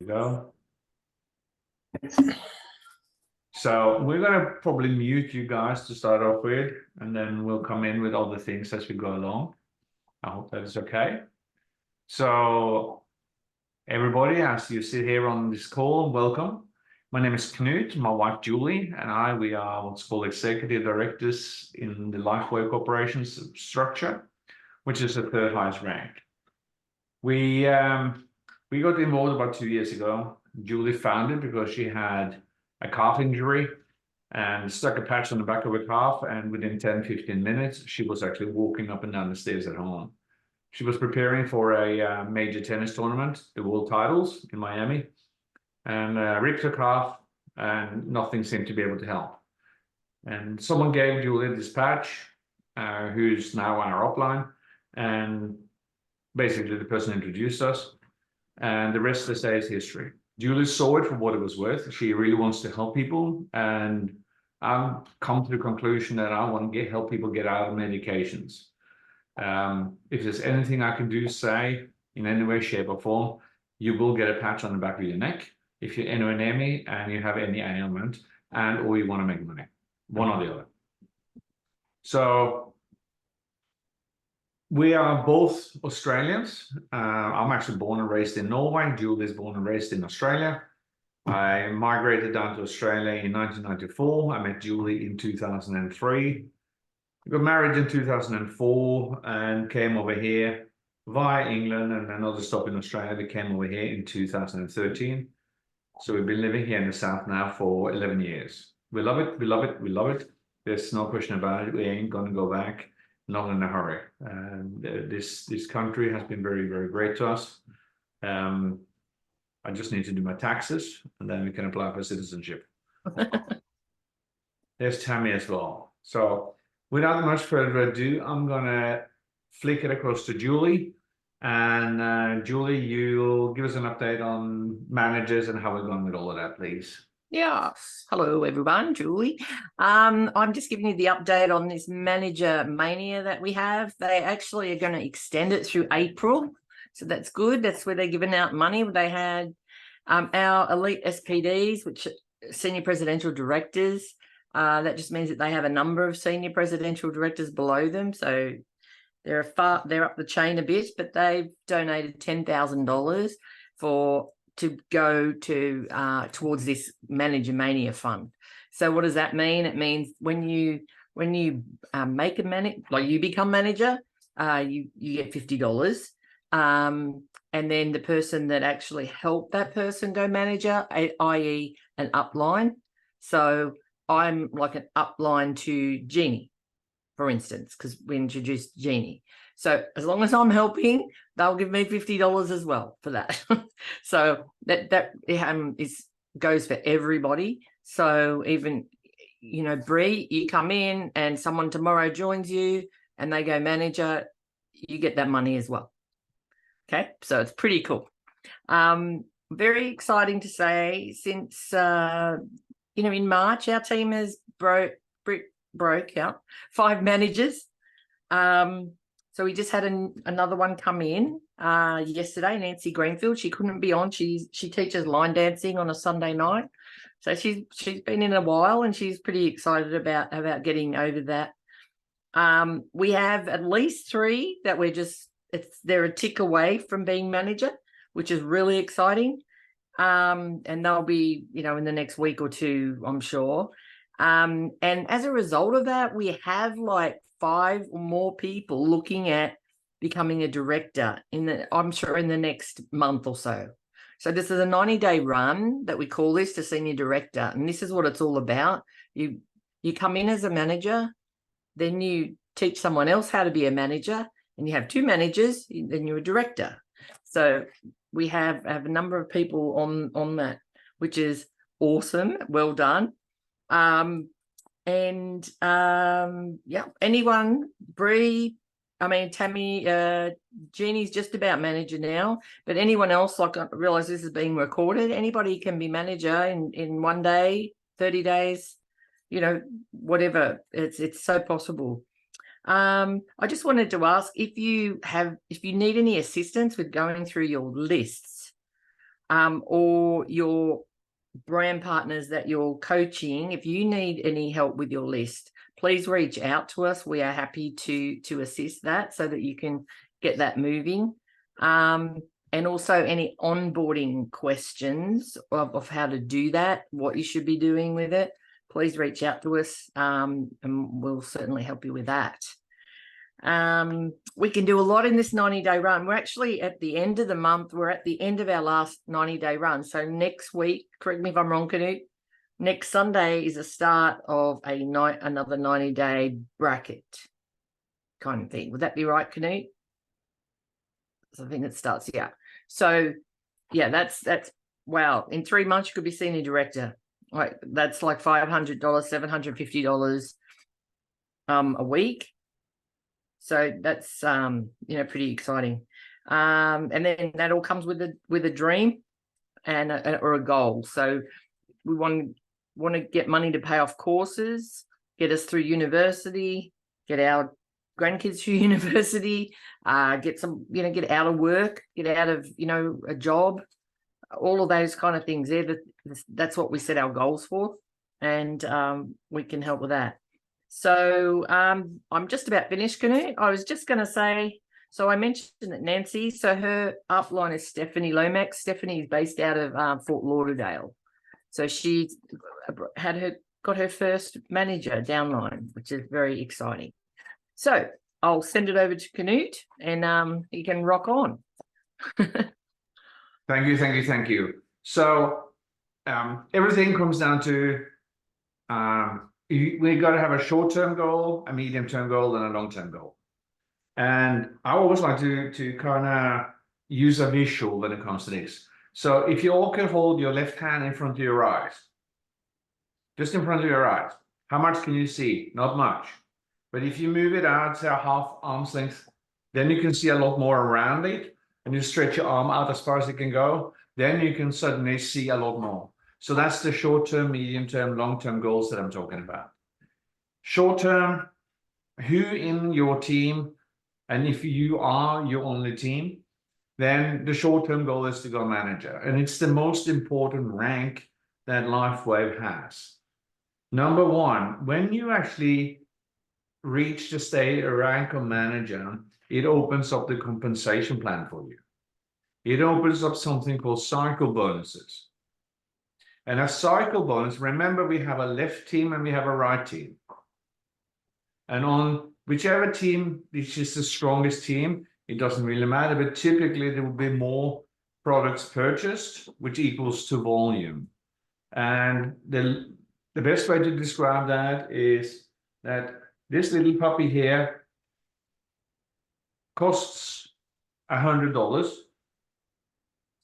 Go. So we're going to probably mute you guys to start off with, and then we'll come in with other things as we go along. I hope that is okay. So everybody, as you sit here on this call, welcome. My name is Knut, my wife Julie, and we are what's called executive directors in the Lifeway Corporation's structure, which is the third highest rank. We got involved about 2 years ago. Julie found it because she had a calf injury and stuck a patch on the back of her calf, and within 10-15 minutes she was actually walking up and down the stairs at home. She was preparing for a major tennis tournament, the World Titles in Miami, and ripped her calf, and nothing seemed to be able to help. And someone gave Julie this patch, who's now on our upline, and basically the person introduced us, and the rest of the day is history. Julie saw it for what it was worth. She really wants to help people, and I've come to the conclusion that I want to help people get out of medications. If there's anything I can do, say, in any way, shape, or form, you will get a patch on the back of your neck if you're anywhere near me and you have any ailment or you want to make money, one or the other. So we are both Australians. I'm actually born and raised in Norway. Julie is born and raised in Australia. I migrated down to Australia in 1994. I met Julie in 2003. We got married in 2004 and came over here via England and another stop in Australia. We came over here in 2013. So we've been living here in the South now for 11 years. We love it, we love it, we love it. There's no question about it. We ain't going to go back. Not in a hurry. This country has been very, very great to us. I just need to do my taxes, and then we can apply for citizenship. There's Tammy as well. So without much further ado, I'm going to flick it across to Julie. And Julie, you'll give us an update on managers and how we're going with all of that, please. Yes. Hello, everyone. Julie. I'm just giving you the update on this manager mania that we have. They actually are going to extend it through April. So that's good. That's where they're giving out money. They had our elite SPDs, which are senior presidential directors. That just means that they have a number of senior presidential directors below them. So they're up the chain a bit, but they've donated $10,000 to go to towards this manager mania fund. So what does that mean? It means when you make a manager, like you become manager, you get $50. And then the person that actually helped that person go manager, i.e. an upline. So I'm like an upline to Jeannie, for instance, because we introduced Jeannie. So as long as I'm helping, they'll give me $50 as well for that. So that goes for everybody. So even, Bree, you come in and someone tomorrow joins you and they go manager, you get that money as well. Okay, so it's pretty cool. Very exciting to say, since in March our team has broke out 5 managers. So we just had another one come in yesterday, Nancy Greenfield. She couldn't be on. She teaches line dancing on a Sunday night. So she's been in a while and she's pretty excited about getting over that. We have at least 3 that they're a tick away from being manager, which is really exciting. And they'll be, in the next week or 2, I'm sure. And as a result of that, we have like 5 or more people looking at becoming a director I'm sure in the next month or so. So this is a 90-day run that we call this, to senior director. And this is what it's all about. You come in as a manager, then you teach someone else how to be a manager, and you have 2 managers, then you're a director. So we have a number of people on that, which is awesome. Well done. Anyone, Bree, Tammy, Jeannie's just about manager now, but anyone else, like, I realize this is being recorded, anybody can be manager in 1 day, 30 days, whatever. It's so possible. I just wanted to ask if you need any assistance with going through your lists. or your brand partners that you're coaching, if you need any help with your list, please reach out to us. We are happy to assist that so that you can get that moving. And also any onboarding questions of how to do that, what you should be doing with it, please reach out to us, and we'll certainly help you with that. We can do a lot in this 90-day run. We're actually at the end of the month. We're at the end of our last 90-day run. So next week, correct me if I'm wrong, Canute, next Sunday is the start of another 90-day bracket kind of thing. Would that be right, Canute? So I think it starts, yeah. So yeah, that's wow. In 3 months, you could be senior director. Like that's like $500, $750 a week. So that's pretty exciting. And then that all comes with a dream and or a goal. So we want to get money to pay off courses, get us through university, get our grandkids through university, get some, get out of work, get out of, a job, all of those kind of things there. That's what we set our goals for, and we can help with that. So I'm just about finished, Canute. I was just going to say, so I mentioned that Nancy, so her upline is Stephanie Lomax. Stephanie is based out of Fort Lauderdale. So she got her first manager downline, which is very exciting. So I'll send it over to Canute, and he can rock on. Thank you. So everything comes down to we got to have a short-term goal, a medium-term goal, and a long-term goal. And I always like to kind of use a visual when it comes to this. So if you all can hold your left hand in front of your eyes, just in front of your eyes, how much can you see? Not much. But if you move it out to a half arm's length, then you can see a lot more around it. And you stretch your arm out as far as it can go, then you can suddenly see a lot more. So that's the short-term, medium-term, long-term goals that I'm talking about. Short-term, who in your team, and if you are your only team, then the short-term goal is to go manager. And it's the most important rank that LifeWave has. Number one, when you actually reach the state or rank of manager, it opens up the compensation plan for you. It opens up something called cycle bonuses. And a cycle bonus, remember, we have a left team and we have a right team. And on whichever team, which is the strongest team, it doesn't really matter, but typically there will be more products purchased, which equals to volume. And the best way to describe that is that this little puppy here costs $100,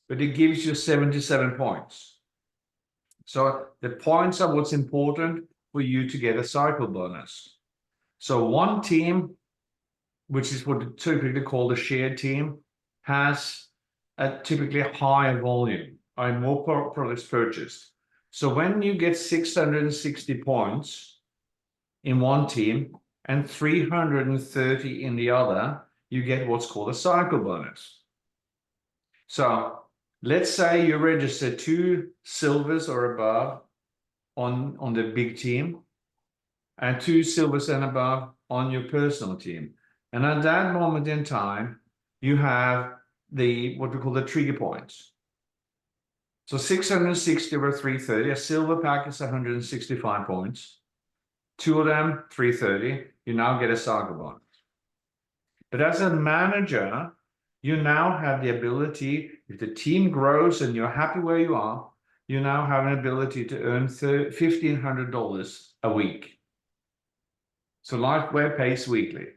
but it gives you 77 points. So the points are what's important for you to get a cycle bonus. So one team, which is what typically called a shared team, has a typically higher volume, more products purchased. So when you get 660 points in one team and 330 in the other, you get what's called a cycle bonus. So let's say you register 2 silvers or above on the big team and 2 silvers and above on your personal team. And at that moment in time, you have what we call the trigger points. So 660 over 330, a silver pack is 165 points. 2 of them, 330, you now get a cycle bonus. But as a manager, you now have the ability, if the team grows and you're happy where you are, you now have an ability to earn $1,500 a week. So LifeWave pays weekly.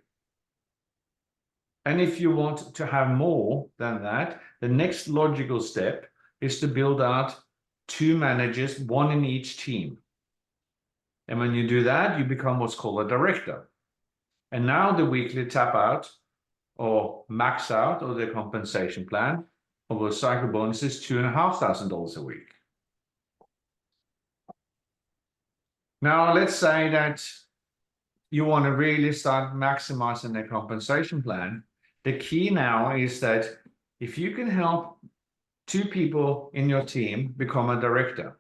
And if you want to have more than that, the next logical step is to build out 2 managers, 1 in each team. And when you do that, you become what's called a director. And now the weekly tap out or max out of the compensation plan of a cycle bonus is $2,500 a week. Now, let's say that you want to really start maximizing the compensation plan. The key now is that if you can help 2 people in your team become a director.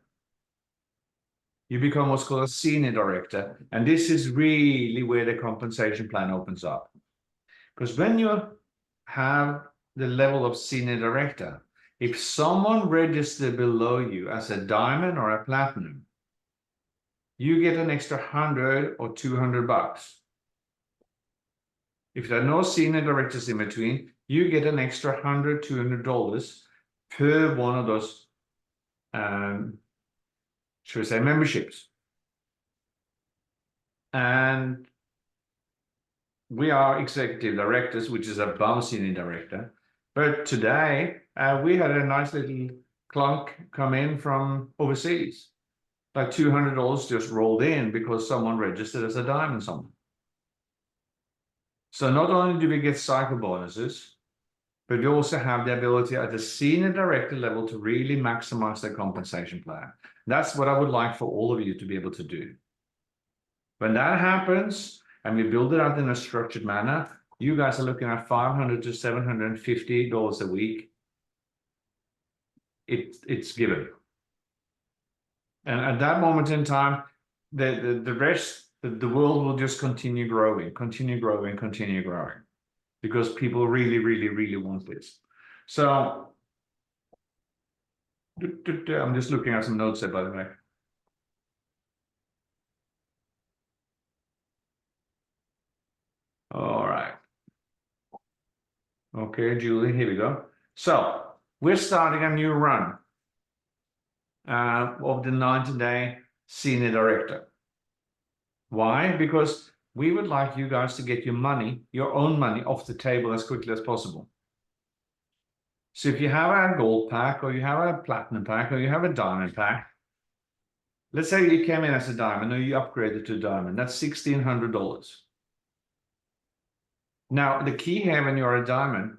You become what's called a senior director. And this is really where the compensation plan opens up. Because when you have the level of senior director, if someone registered below you as a diamond or a platinum, you get an extra 100 or 200 bucks. If there are no senior directors in between, you get an extra $100, $200 per one of those, should we say, memberships. And we are executive directors, which is above senior director. But today, we had a nice little clunk come in from overseas. Like $200 just rolled in because someone registered as a diamond somewhere. So not only do we get cycle bonuses, but we also have the ability at the senior director level to really maximize their compensation plan. That's what I would like for all of you to be able to do. When that happens, and we build it out in a structured manner, you guys are looking at $500 to $750 a week. It's given. And at that moment in time, the rest, the world will just continue growing, because people really, really, really want this. So I'm just looking at some notes there, by the way. All right. Okay, Julie, here we go. So we're starting a new run of the 90-day senior director. Why? Because we would like you guys to get your money, your own money, off the table as quickly as possible. So if you have a gold pack, or you have a platinum pack, or you have a diamond pack, let's say you came in as a diamond, or you upgraded to a diamond, that's $1,600. Now, the key here when you're a diamond,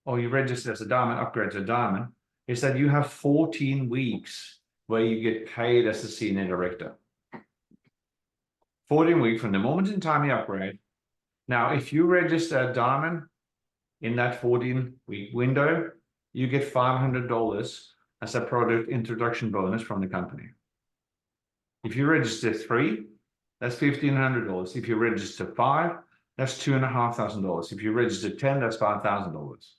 or you register as a diamond, upgrade to a diamond, is that you have 14 weeks where you get paid as a senior director. 14 weeks from the moment in time you upgrade. Now, if you register a diamond in that 14-week window, you get $500 as a product introduction bonus from the company. If you register 3, that's $1,500. If you register 5, that's $2,500. If you register 10, that's $5,000.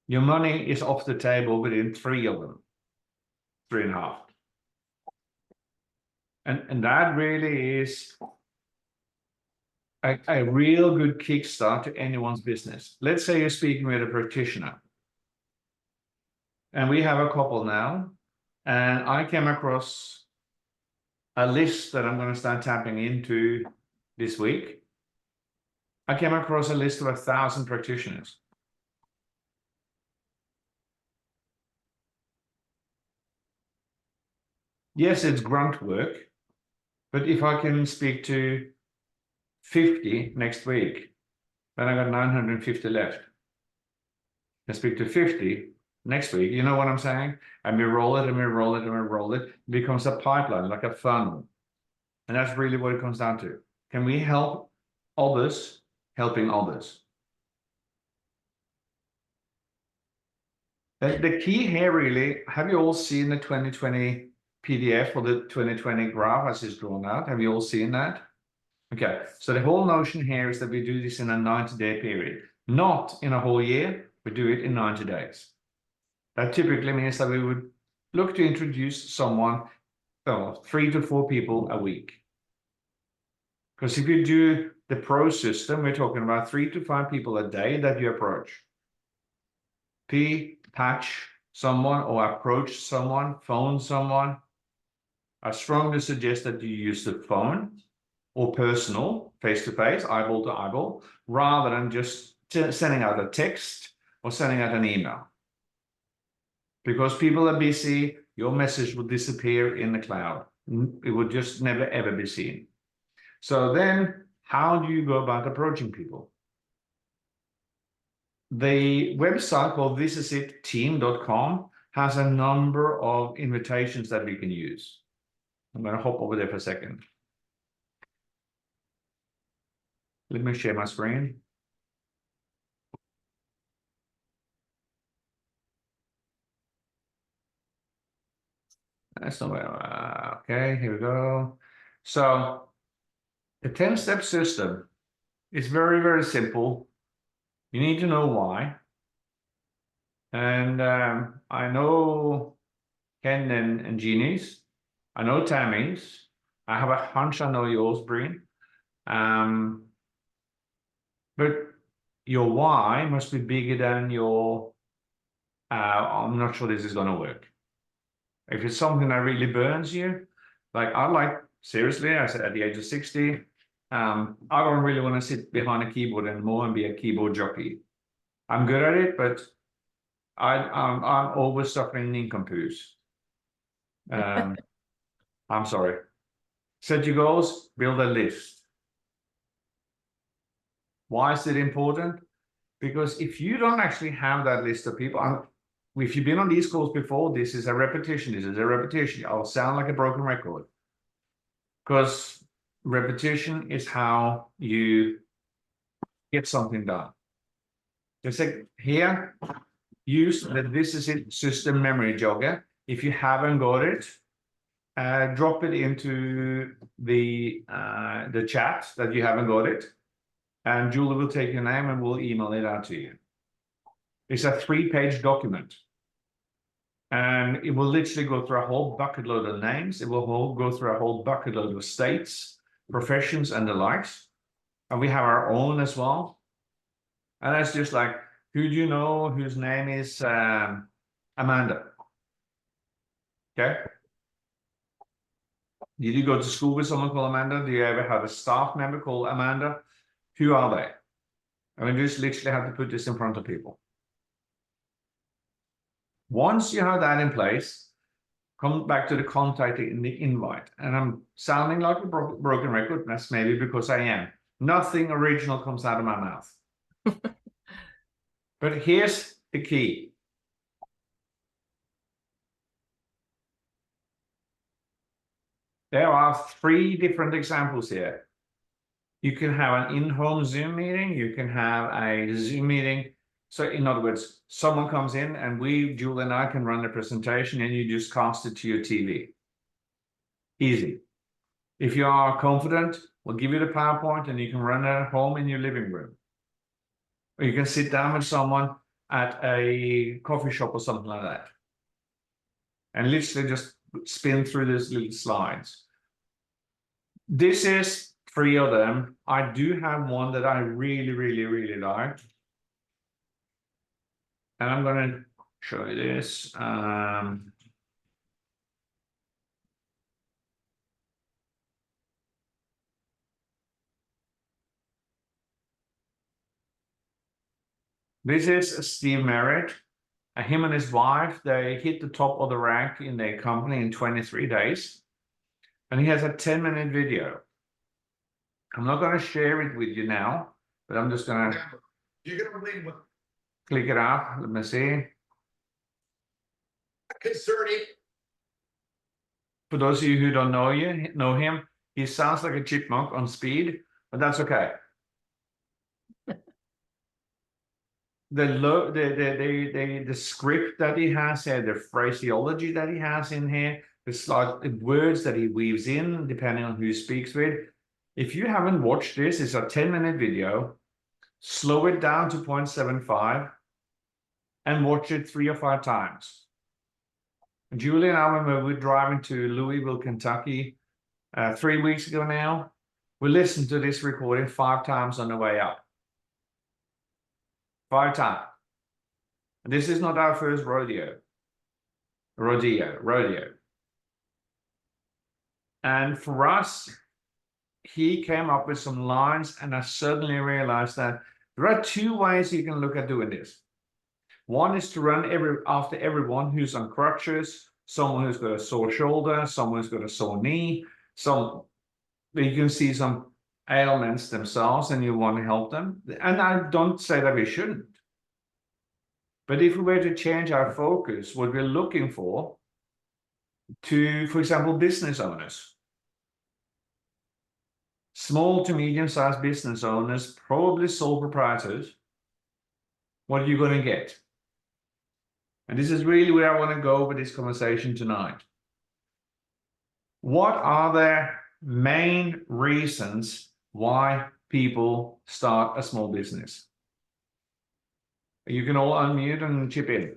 Your money is off the table within 3 of them, 3.5. And that really is a real good kickstart to anyone's business. Let's say you're speaking with a practitioner, and we have a couple now, and I came across a list that I'm going to start tapping into this week. I came across a list of 1,000 practitioners. Yes, it's grunt work, but if I can speak to 50 next week, then I got 950 left. I speak to 50 next week, you know what I'm saying? And we roll it and we roll it and we roll it. It becomes a pipeline, like a funnel. And that's really what it comes down to. Can we help others helping others? The key here really, have you all seen the 2020 PDF or the 2020 graph as it's drawn out? Have you all seen that? Okay, so the whole notion here is that we do this in a 90-day period, not in a whole year. We do it in 90 days. That typically means that we would look to introduce someone, 3 to 4 people a week. Because if you do the pro system, we're talking about 3 to 5 people a day that you approach. Patch someone or approach someone, phone someone. I strongly suggest that you use the phone or personal, face-to-face, eyeball to eyeball, rather than just sending out a text or sending out an email. Because people are busy, your message will disappear in the cloud. It will just never, ever be seen. So then, how do you go about approaching people? The website called thisisitteam.com has a number of invitations that we can use. I'm going to hop over there for a second. Let me share my screen. That's not okay, here we go. So the 10-step system is very, very simple. You need to know why. And I know Ken and Jeannie's. I know Tammy's. I have a hunch I know yours, Breen. But your why must be bigger than your, I'm not sure this is going to work. If it's something that really burns you, like seriously, I said at the age of 60, I don't really want to sit behind a keyboard anymore and be a keyboard jockey. I'm good at it, but I'm always suffering nincompoops. I'm sorry. Set your goals, build a list. Why is it important? Because if you don't actually have that list of people, if you've been on these calls before, this is a repetition. This is a repetition. I'll sound like a broken record. Because repetition is how you get something done. Just like here, use the This Is It system memory jogger. If you haven't got it, drop it into the chat that you haven't got it, and Julie will take your name and we'll email it out to you. It's a 3-page document, and it will literally go through a whole bucket load of names. It will go through a whole bucket load of states, professions, and the likes, and we have our own as well. And that's just like, who do you know whose name is Amanda? Okay. Did you go to school with someone called Amanda? Do you ever have a staff member called Amanda? Who are they? I mean, you just literally have to put this in front of people. Once you have that in place, come back to the contact in the invite. And I'm sounding like a broken record. That's maybe because I am. Nothing original comes out of my mouth. But here's the key. There are 3 different examples here. You can have an in-home Zoom meeting. You can have a Zoom meeting. So in other words, someone comes in and Julie and I can run the presentation and you just cast it to your TV. Easy. If you are confident, we'll give you the PowerPoint and you can run it at home in your living room. Or you can sit down with someone at a coffee shop or something like that. And literally just spin through these little slides. This is 3 of them. I do have one that I really, really, really like. And I'm going to show you this. This is Steve Merritt. Him and his wife, they hit the top of the rank in their company in 23 days. And he has a 10-minute video. I'm not going to share it with you now, but I'm just going to click it up. Let me see. Concerning. For those of you who don't know him, he sounds like a chipmunk on speed, but that's okay. The script that he has here, the phraseology that he has in here, the slight words that he weaves in, depending on who he speaks with. If you haven't watched this, it's a 10-minute video. Slow it down to 0.75 and watch it 3 or 5 times. Julie and I, when we were driving to Louisville, Kentucky, 3 weeks ago now, we listened to this recording 5 times on the way up. 5 times. This is not our first rodeo. And for us, he came up with some lines, and I suddenly realized that there are 2 ways you can look at doing this. One is to run after everyone who's on crutches, someone who's got a sore shoulder, someone who's got a sore knee, you can see some ailments themselves and you want to help them. And I don't say that we shouldn't. But if we were to change our focus, what we're looking for example, business owners, small to medium-sized business owners, probably sole proprietors, what are you going to get? And this is really where I want to go with this conversation tonight. What are the main reasons why people start a small business? You can all unmute and chip in.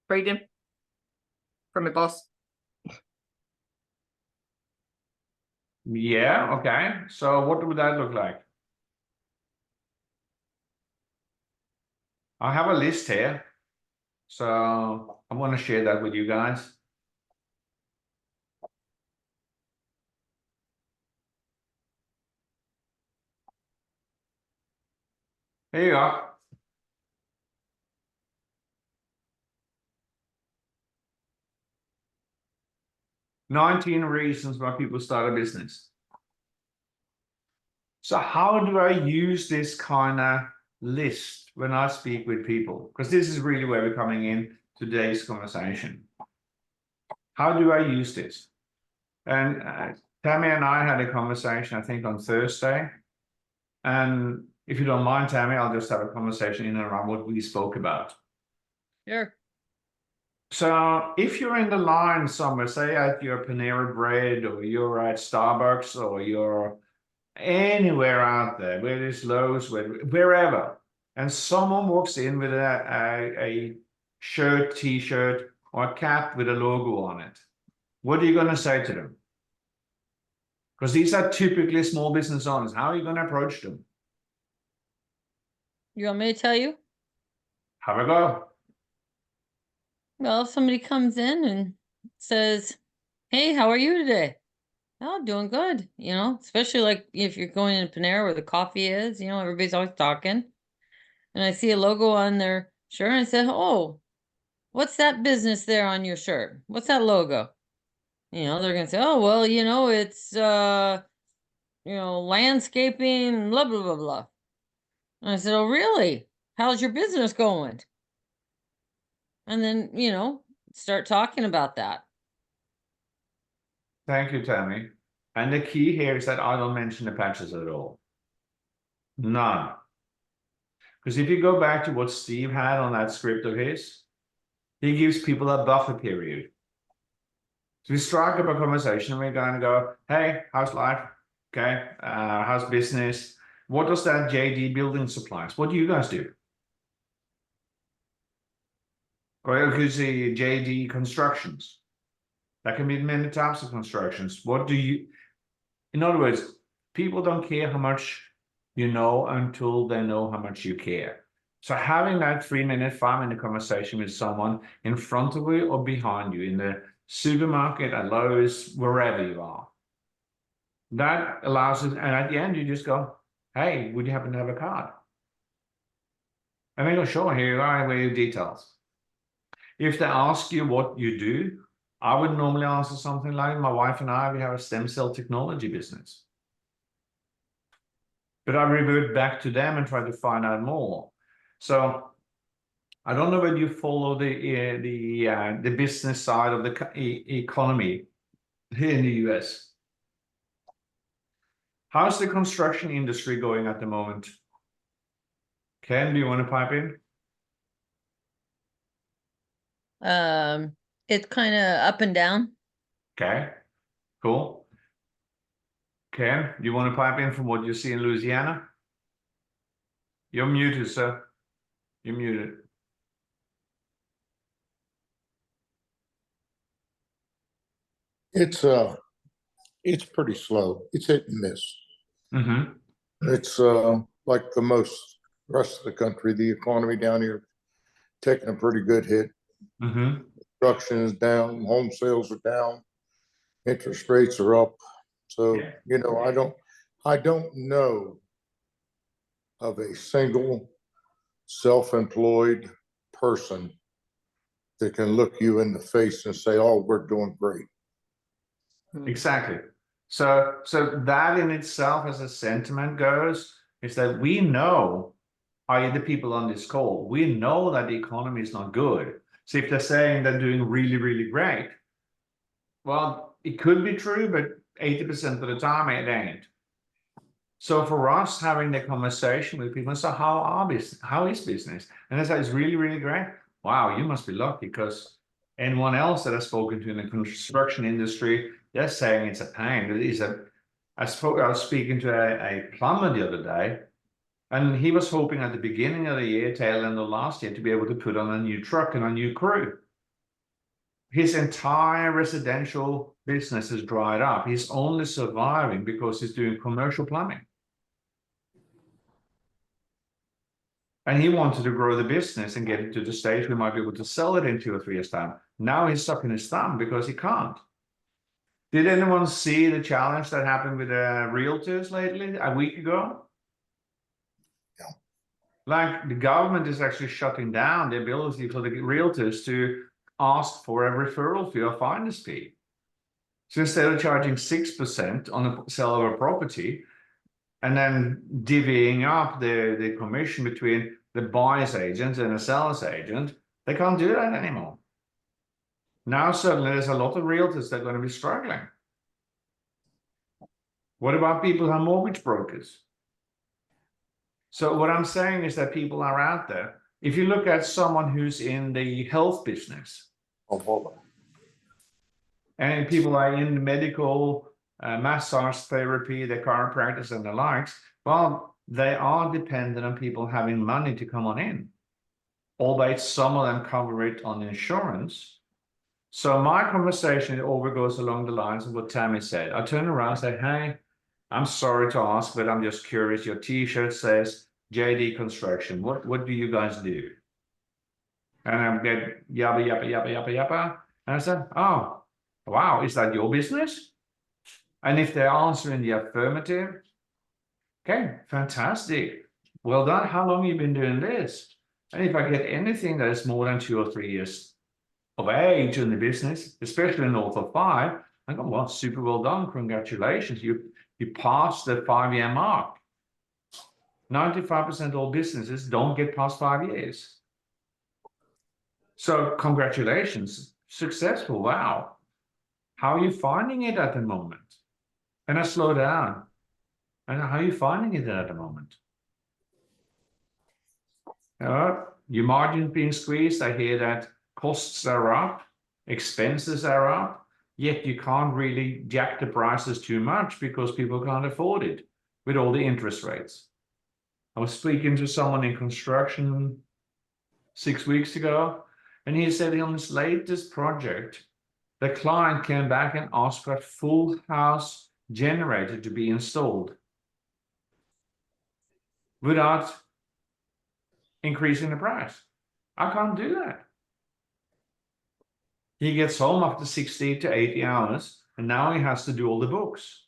Freedom from a boss. Yeah, okay. So what would that look like? I have a list here. So I want to share that with you guys. Here you go. "19 reasons why people start a business." So how do I use this kind of list when I speak with people? Because this is really where we're coming in today's conversation. How do I use this? And Tammy and I had a conversation, I think, on Thursday. And if you don't mind, Tammy, I'll just have a conversation in and around what we spoke about. Sure. So if you're in the line somewhere, say at your Panera Bread, or you're at Starbucks, or you're anywhere out there, where it's Lowe's, wherever, and someone walks in with a shirt, t-shirt, or a cap with a logo on it, what are you going to say to them? Because these are typically small business owners. How are you going to approach them? You want me to tell you? Have a go. Well, if somebody comes in and says, "Hey, how are you today?" "Oh, doing good." You know, especially like if you're going in Panera where the coffee is, you know, everybody's always talking. And I see a logo on their shirt and I said, "Oh, what's that business there on your shirt? What's that logo?" You know, they're gonna say, "Oh, well, you know, it's landscaping, blah blah blah blah." And I said, "Oh, really? How's your business going?" And then, start talking about that. Thank you, Tammy. And the key here is that I don't mention the patches at all. None. Because if you go back to what Steve had on that script of his, he gives people a buffer period. So we strike up a conversation, we're going to go, "Hey, how's life? Okay, how's business? What does that JD Building Supplies? What do you guys do?" Or you could say JD Constructions. That can be many types of constructions. What do you, in other words, people don't care how much you know until they know how much you care. So having that 3-minute, 5-minute conversation with someone in front of you or behind you in the supermarket, at Lowe's, wherever you are, that allows it. And at the end, you just go, "Hey, would you happen to have a card?" And they go, "Sure, here you are, with your details." If they ask you what you do, I would normally answer something like, "My wife and I, we have a stem cell technology business." But I revert back to them and try to find out more. So I don't know whether you follow the business side of the economy here in the US. How's the construction industry going at the moment? Ken, do you want to pipe in? It's kind of up and down. Okay, cool. Ken, do you want to pipe in from what you see in Louisiana? You're muted, sir. You're muted. It's pretty slow. It's hit and miss. Mm-hmm. It's like the most rest of the country. The economy down here taking a pretty good hit. Mm-hmm. Production is down, home sales are down, interest rates are up. So, I don't know of a single self-employed person that can look you in the face and say, "Oh, we're doing great." Exactly. So that in itself, as a sentiment goes, is that we know, i.e. the people on this call, we know that the economy is not good. So if they're saying they're doing really, really great, well, it could be true, but 80% of the time it ain't. So for us, having the conversation with people, so how is business? And they say it's really, really great. wow, you must be lucky, because anyone else that I've spoken to in the construction industry, they're saying it's a pain. It is I was speaking to a plumber the other day, and he was hoping at the beginning of the year, tail end of last year, to be able to put on a new truck and a new crew. His entire residential business has dried up. He's only surviving because he's doing commercial plumbing. And he wanted to grow the business and get it to the stage we might be able to sell it in 2 or 3 years' time. Now he's sucking his thumb because he can't. Did anyone see the challenge that happened with the realtors lately, a week ago? Yeah. Like, the government is actually shutting down the ability for the realtors to ask for a referral fee or finder's fee. So instead of charging 6% on the sale of a property, and then divvying up the commission between the buyer's agent and the seller's agent, they can't do that anymore. Now suddenly there's a lot of realtors that are going to be struggling. What about people who are mortgage brokers? So what I'm saying is that people are out there. If you look at someone who's in the health business, and people are in the medical, massage therapy, the chiropractors and the likes, well, they are dependent on people having money to come on in, albeit some of them cover it on insurance. So my conversation over goes along the lines of what Tammy said. I turn around and say, hey, I'm sorry to ask, but I'm just curious. Your t-shirt says JD Construction. What do you guys do? And I get yabba, yabba, yabba, yabba, yabba. And I said, oh, wow, is that your business? And if they answer in the affirmative, okay, fantastic. Well done. How long have you been doing this? And if I get anything that is more than 2 or 3 years of age in the business, especially north of 5, I go, well, super well done. Congratulations. You passed the 5-year mark. 95% of all businesses don't get past 5 years. So congratulations, successful. Wow. How are you finding it at the moment? And I slow down. And how are you finding it at the moment? Your margin being squeezed. I hear that costs are up, expenses are up, yet you can't really jack the prices too much because people can't afford it with all the interest rates. I was speaking to someone in construction 6 weeks ago, and he said on his latest project, the client came back and asked for a full house generator to be installed without increasing the price. I can't do that. He gets home after 60 to 80 hours, and now he has to do all the books.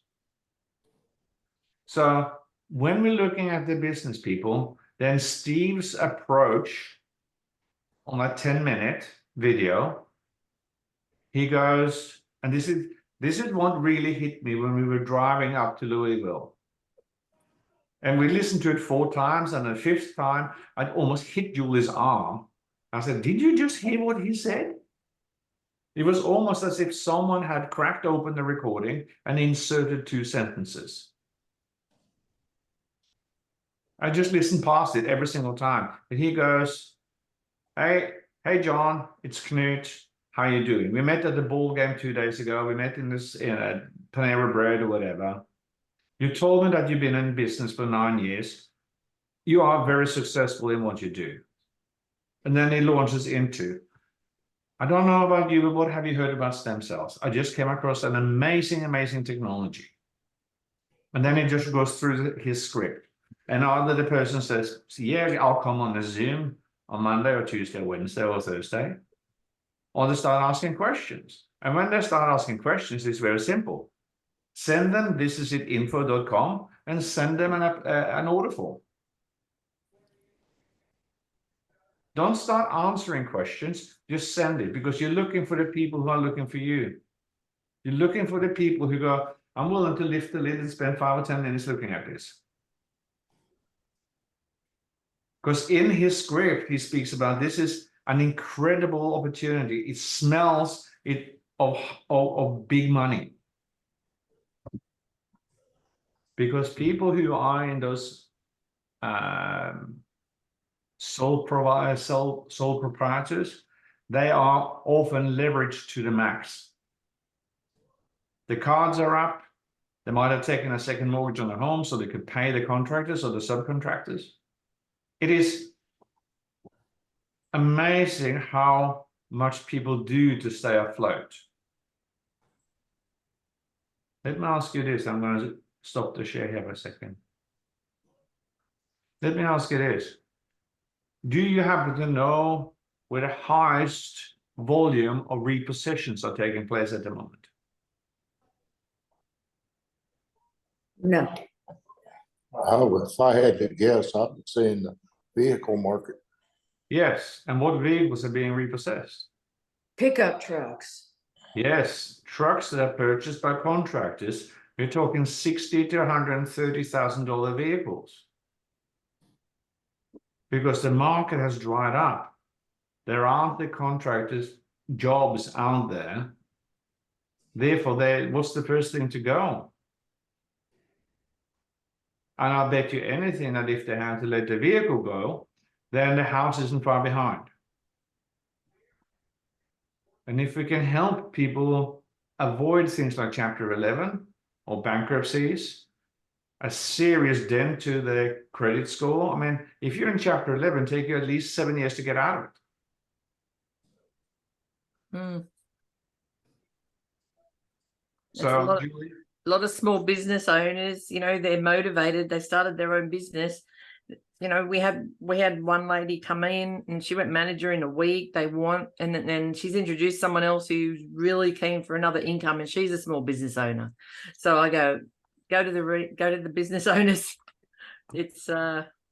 So when we're looking at the business people, then Steve's approach on a 10-minute video, he goes, and this is what really hit me when we were driving up to Louisville. And we listened to it 4 times, and the 5th time, I'd almost hit Julie's arm. I said, did you just hear what he said? It was almost as if someone had cracked open the recording and inserted 2 sentences. I just listened past it every single time. And he goes, hey John, it's Knut. How you doing? We met at the ball game 2 days ago. We met in this Panera Bread or whatever. You told me that you've been in business for 9 years. You are very successful in what you do. And then he launches into, I don't know about you, but what have you heard about stem cells? I just came across an amazing, amazing technology. And then he just goes through his script. And either the person says, yeah, I'll come on a Zoom on Monday or Tuesday, Wednesday or Thursday. Or they start asking questions. And when they start asking questions, it's very simple. Send them thisisitinfo.com and send them an order form. Don't start answering questions, just send it, because you're looking for the people who are looking for you. You're looking for the people who go, I'm willing to lift the lid and spend 5 or 10 minutes looking at this. Because in his script, he speaks about this is an incredible opportunity. It smells of big money. Because people who are in those sole providers, sole proprietors, they are often leveraged to the max. The cards are up. They might have taken a second mortgage on their home so they could pay the contractors or the subcontractors. It is amazing how much people do to stay afloat. Let me ask you this. I'm going to stop the share here for a second. Let me ask you this. Do you happen to know where the highest volume of repossessions are taking place at the moment? No. If I had to guess, I would say in the vehicle market. Yes. And what vehicles are being repossessed? Pickup trucks. Yes, trucks that are purchased by contractors. We're talking $60,000 to $130,000 vehicles. Because the market has dried up. There aren't the contractors' jobs out there. Therefore, what's the first thing to go? And I bet you anything that if they have to let the vehicle go, then the house isn't far behind. And if we can help people avoid things like Chapter 11 or bankruptcies, a serious dent to their credit score. I mean, if you're in Chapter 11, take you at least 7 years to get out of it. Mm. That's a So, lot of- Julie, A lot of small business owners, you know, they're motivated. They started their own business. You know, we had one lady come in and she went manager in a week. And then she's introduced someone else who's really keen for another income, and she's a small business owner. So I go to the business owners. It's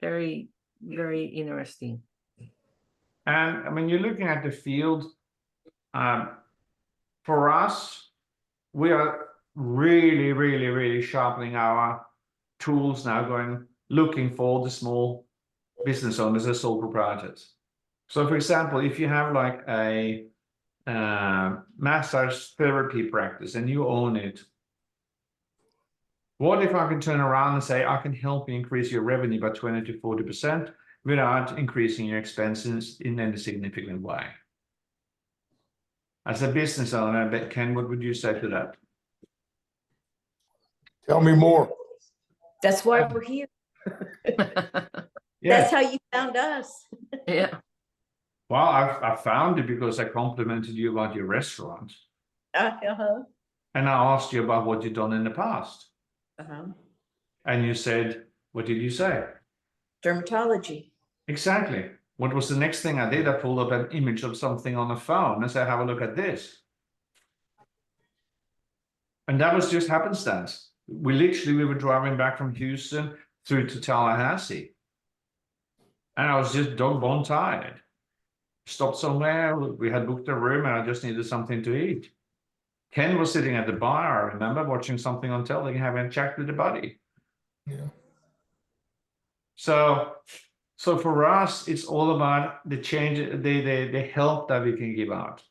very, very interesting. and I mean, you're looking at the field. For us, we are really, really, really sharpening our tools now, looking for the small business owners as sole proprietors. So, for example, if you have like a massage therapy practice and you own it, what if I can turn around and say, I can help you increase your revenue by 20 to 40% without increasing your expenses in any significant way? As a business owner, Ken, what would you say to that? Tell me more. That's why we're here. Yeah. That's how you found us. Yeah. Well, I found it because I complimented you about your restaurant. Uh-huh. And I asked you about what you've done in the past. Uh-huh. And you said, what did you say? Dermatology. Exactly. What was the next thing I did? I pulled up an image of something on the phone and said, have a look at this. And that was just happenstance. We were driving back from Houston through to Tallahassee. And I was just dog bone tired. Stopped somewhere. We had booked a room and I just needed something to eat. Ken was sitting at the bar, I remember, watching something on television, having a chat with the buddy. Yeah. So for us, it's all about the change, the help that we can give out.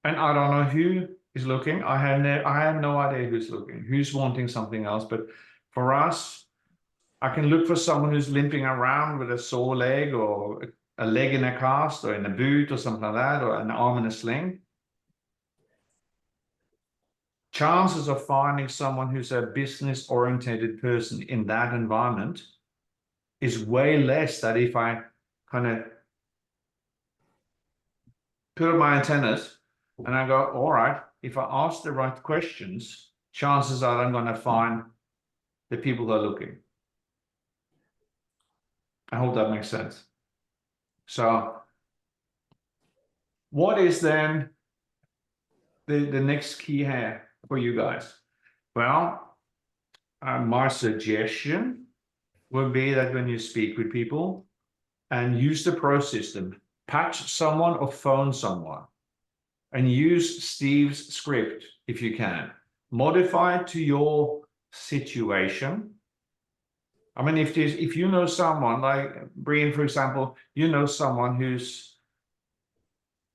And I don't know who is looking. I have no idea who's looking, who's wanting something else. But for us, I can look for someone who's limping around with a sore leg or a leg in a cast or in a boot or something like that, or an arm in a sling. Chances of finding someone who's a business-oriented person in that environment is way less than if I kind of put up my antennas and I go, all right, if I ask the right questions, chances are I'm going to find the people that are looking. I hope that makes sense. So what is then the next key here for you guys? Well, my suggestion would be that when you speak with people and use the pro system, patch someone or phone someone and use Steve's script if you can. Modify it to your situation. I mean, if you know someone like Brian, for example, you know someone who's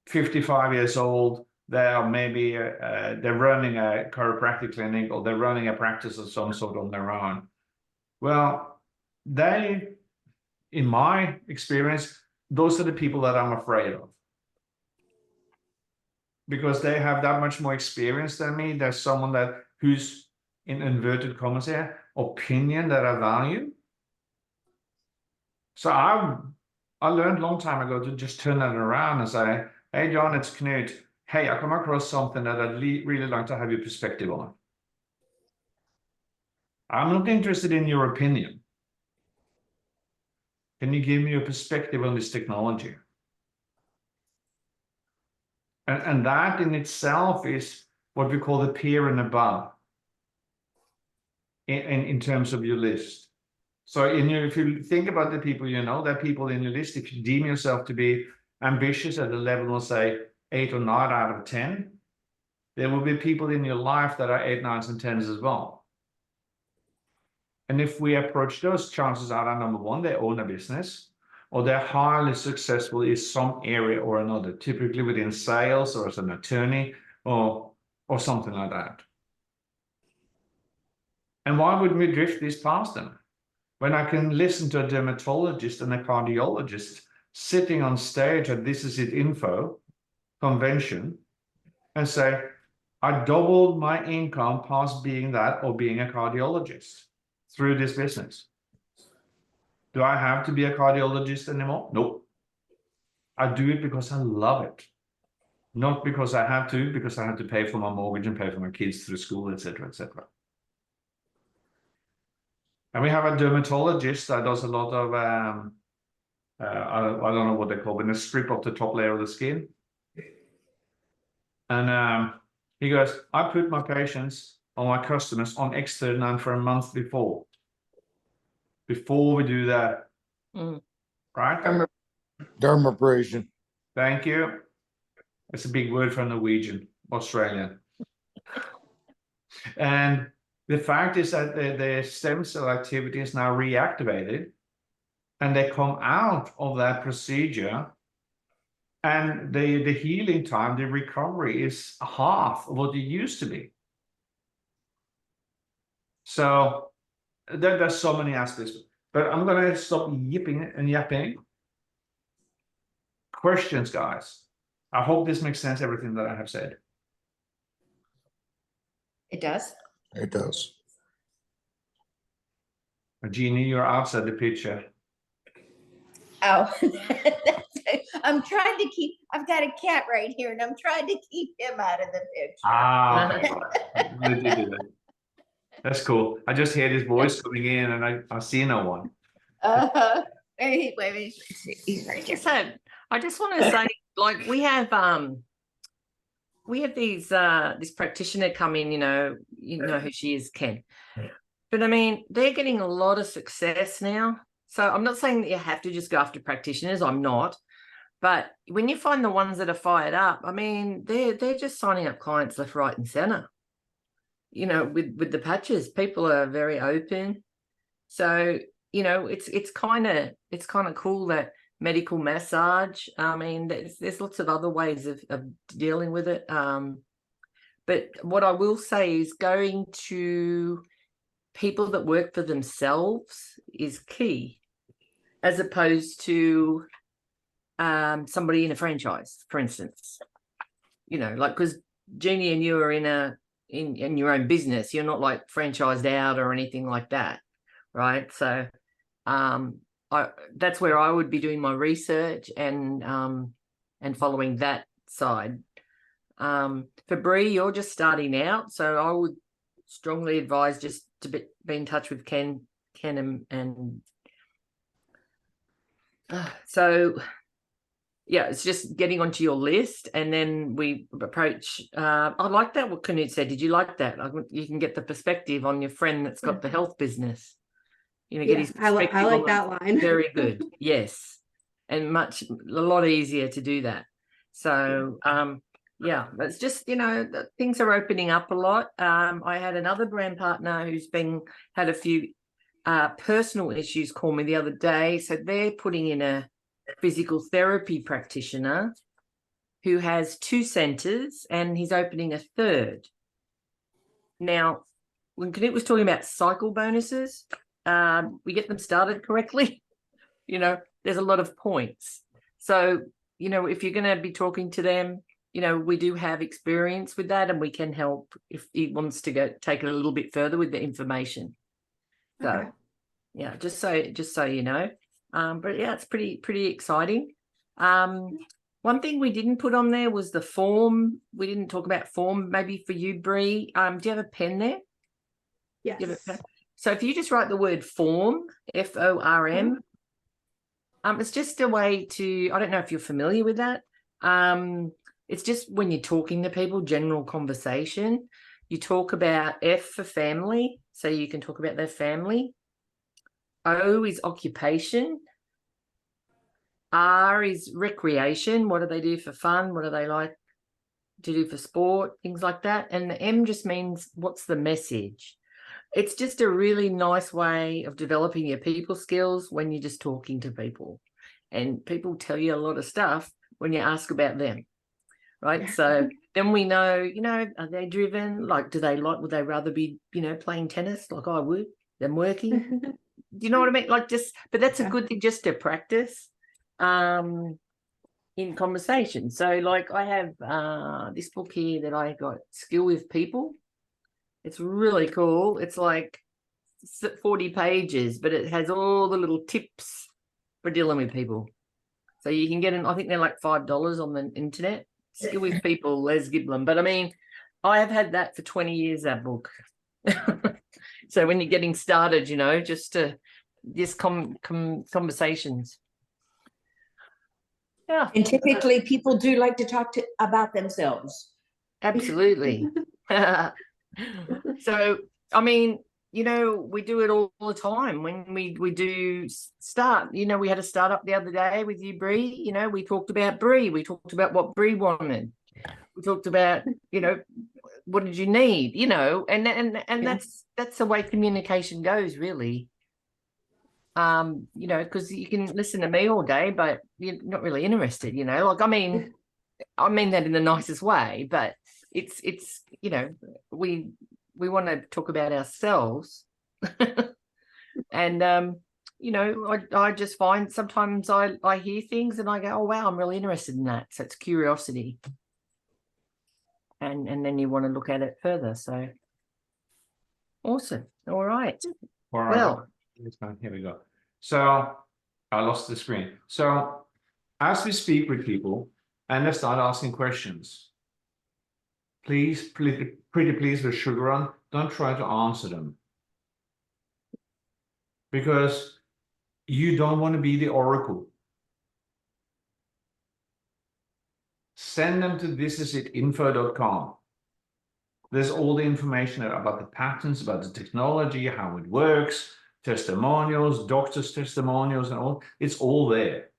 55 years old, they're maybe they're running a chiropractic clinic or they're running a practice of some sort on their own. Well, they in my experience, those are the people that I'm afraid of. Because they have that much more experience than me. There's someone who's, in inverted commas here, opinion that I value. So I learned a long time ago to just turn that around and say, hey, John, it's Knut. Hey, I come across something that I'd really like to have your perspective on. I'm not interested in your opinion. Can you give me your perspective on this technology? And that in itself is what we call the peer and above in terms of your list. So if you think about the people you know, that people in your list, if you deem yourself to be ambitious at the level of, say, 8 or 9 out of 10, there will be people in your life that are 8, 9s, and 10s as well. And if we approach those, chances are, number one, they own a business, or they're highly successful in some area or another, typically within sales or as an attorney or something like that. And why would we drift this past them? When I can listen to a dermatologist and a cardiologist sitting on stage at This Is It Info convention and say, I doubled my income past being that or being a cardiologist through this business. Do I have to be a cardiologist anymore? Nope. I do it because I love it. Not because I have to pay for my mortgage and pay for my kids through school, etc., etc. And we have a dermatologist that does a lot of, I don't know what they call when they strip off the top layer of the skin. And he goes, I put my patients or my customers on X39 for a month before we do that. Right? Dermabrasion. Thank you. It's a big word for Norwegian, Australian. And the fact is that the stem cell activity is now reactivated, and they come out of that procedure, and the healing time, the recovery is half of what it used to be. So there's so many aspects, but I'm going to stop yipping and yapping. Questions, guys. I hope this makes sense, everything that I have said. It does. It does. Jeannie, you're outside the picture. Oh, I'm trying to keep, I've got a cat right here and I'm trying to keep him out of the picture. Ah, okay. You do that. That's cool. I just heard his voice coming in and I see no one. Wait, he's right here. So I just want to say, like, we have these this practitioner come in, you know who she is, Ken. But I mean, they're getting a lot of success now. So I'm not saying that you have to just go after practitioners. I'm not. But when you find the ones that are fired up, I mean, they're just signing up clients left, right, and center. You know, with the patches, people are very open. So, you know, it's kind of cool that medical massage. I mean, there's lots of other ways of dealing with it. But what I will say is going to people that work for themselves is key, as opposed to somebody in a franchise, for instance. You know, like, because Jeannie and you are in your own business, you're not like franchised out or anything like that, right? So that's where I would be doing my research and following that side. For Bree, you're just starting out, so I would strongly advise just to be in touch with Ken and so yeah, it's just getting onto your list, and then we approach. I like that what Knut said. Did you like that? You can get the perspective on your friend that's got the health business. You know, get his perspective. I like that line. Very good. Yes, and a lot easier to do that. So yeah, it's just, you know, things are opening up a lot. I had another brand partner who's had a few personal issues call me the other day. So they're putting in a physical therapy practitioner who has 2 centers, and he's opening a 3rd. Now, when Knut was talking about cycle bonuses, we get them started correctly. you know, there's a lot of points. So, you know, if you're going to be talking to them, you know, we do have experience with that, and we can help if he wants to go take it a little bit further with the information. So, Okay. yeah, just so you know. But yeah, it's pretty exciting. One thing we didn't put on there was the form. We didn't talk about form, maybe for you, Bree. Do you have a pen there? Yes. You have a pen? So if you just write the word form, FORM, it's just a way to, I don't know if you're familiar with that. It's just when you're talking to people, general conversation, you talk about F for family. So you can talk about their family. O is occupation. R is recreation. What do they do for fun? What do they like to do for sport? Things like that. And the M just means what's the message? It's just a really nice way of developing your people skills when you're just talking to people. And people tell you a lot of stuff when you ask about them, right? So then we know, you know, are they driven? Like, would they rather be, you know, playing tennis like I would than working? Do you know what I mean? Like, but that's a good thing just to practice in conversation. So like I have this book here that I got, Skill with People. It's really cool. It's like 40 pages, but it has all the little tips for dealing with people. So you can get I think they're like $5 on the internet. Skill with People, Les Giblin. But I mean, I have had that for 20 years, that book. So when you're getting started, you know, just conversations. Yeah, And typically people do like to talk about themselves. absolutely. So, I mean, you know, we do it all the time when we do start. You know, we had a startup the other day with you, Bree. You know, we talked about Bree. We talked about what Bree wanted. We talked about, you know, what did you need? You know, and that's the way communication goes, really. You know, because you can listen to me all day, but you're not really interested. You know, like I mean that in the nicest way, but it's you know, we want to talk about ourselves. And you know, I just find sometimes I hear things and I go, oh wow, I'm really interested in that. So it's curiosity, and then you want to look at it further. So awesome. All right. All right. Well, Here we go. So I lost the screen. So as we speak with people and they start asking questions, please, pretty please with sugar on, don't try to answer them. Because you don't want to be the oracle. Send them to thisisitinfo.com. There's all the information about the patents, about the technology, how it works, testimonials, doctors' testimonials, and all. It's all there.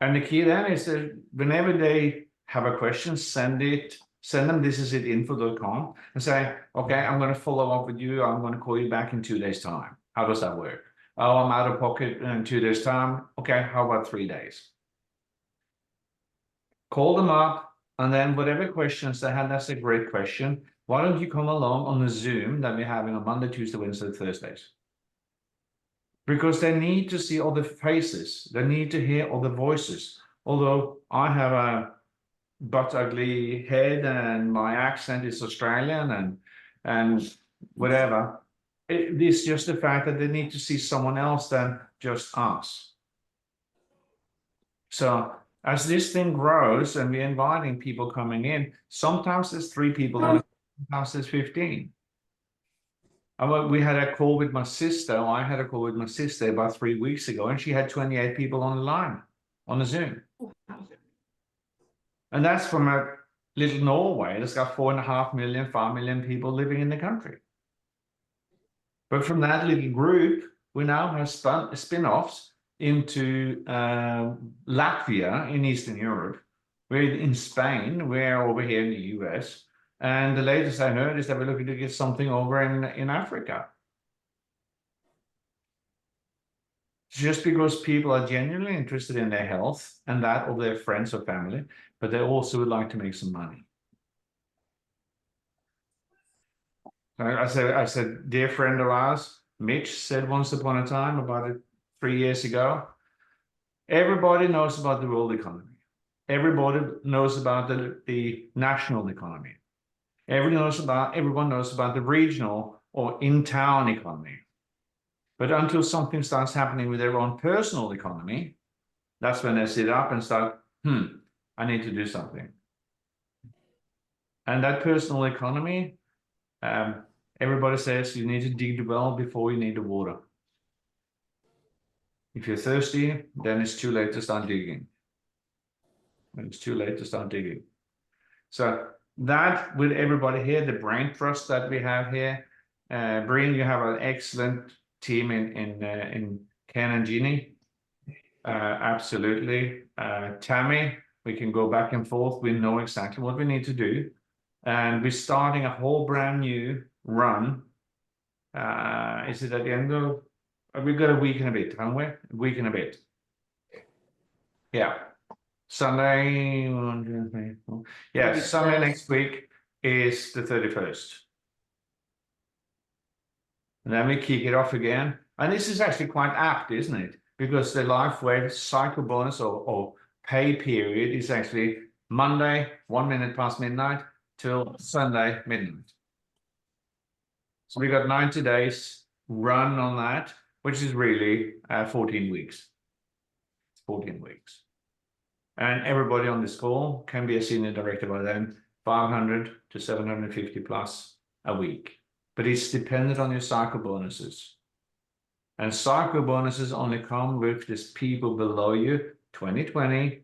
And the key then is that whenever they have a question, send them thisisitinfo.com and say, okay, I'm going to follow up with you. I'm going to call you back in 2 days' time. How does that work? Oh, I'm out of pocket in 2 days' time. Okay, how about 3 days? Call them up, and then whatever questions they had, that's a great question. Why don't you come along on the Zoom that we're having on Monday, Tuesday, Wednesday, Thursdays? Because they need to see all the faces. They need to hear all the voices. Although I have a butt ugly head and my accent is Australian and whatever. It is just the fact that they need to see someone else than just us. So as this thing grows and we're inviting people coming in, sometimes there's 3 people, sometimes there's 15. We had a call with my sister. I had a call with my sister about 3 weeks ago, and she had 28 people on the line on the Zoom. And that's from a little Norway that's got 4.5 million, 5 million people living in the country. But from that little group, we now have spin-offs into Latvia in Eastern Europe. We're in Spain. We're over here in the US. And the latest I heard is that we're looking to get something over in Africa. Just because people are genuinely interested in their health and that of their friends or family, but they also would like to make some money. I said, dear friend of ours, Mitch said once upon a time about 3 years ago. Everybody knows about the world economy. Everybody knows about the national economy. Everyone knows about the regional or in-town economy. But until something starts happening with their own personal economy, that's when they sit up and start, I need to do something. And that personal economy, everybody says you need to dig the well before you need the water. If you're thirsty, then it's too late to start digging. When it's too late to start digging. So that with everybody here, the brain trust that we have here, Breen, you have an excellent team in Ken and Jeannie. Absolutely. Tammy, we can go back and forth. We know exactly what we need to do. And we're starting a whole brand new run. Is it at the end of, we've got a week and a bit, haven't we? A week and a bit. Yeah. Sunday, yeah, Sunday next week is the 31st. And then we kick it off again. And this is actually quite apt, isn't it? Because the LifeWave cycle bonus or pay period is actually Monday, 1 minute past midnight, till Sunday midnight. So we got 90 days run on that, which is really 14 weeks. 14 weeks. And everybody on this call can be a senior director by then, 500 to 750 plus a week. But it's dependent on your cycle bonuses. And cycle bonuses only come with this people below you, 2020,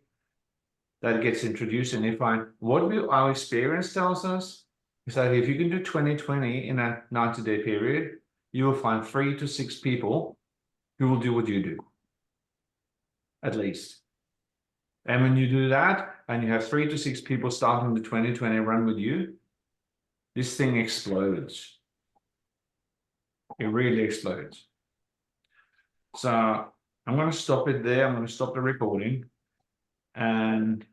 that gets introduced. And if what our experience tells us is that if you can do 2020 in a 90-day period, you will find 3 to 6 people who will do what you do, at least. And when you do that, and you have 3 to 6 people starting the 2020 run with you, this thing explodes. It really explodes. So I'm going to stop it there. I'm going to stop the recording. And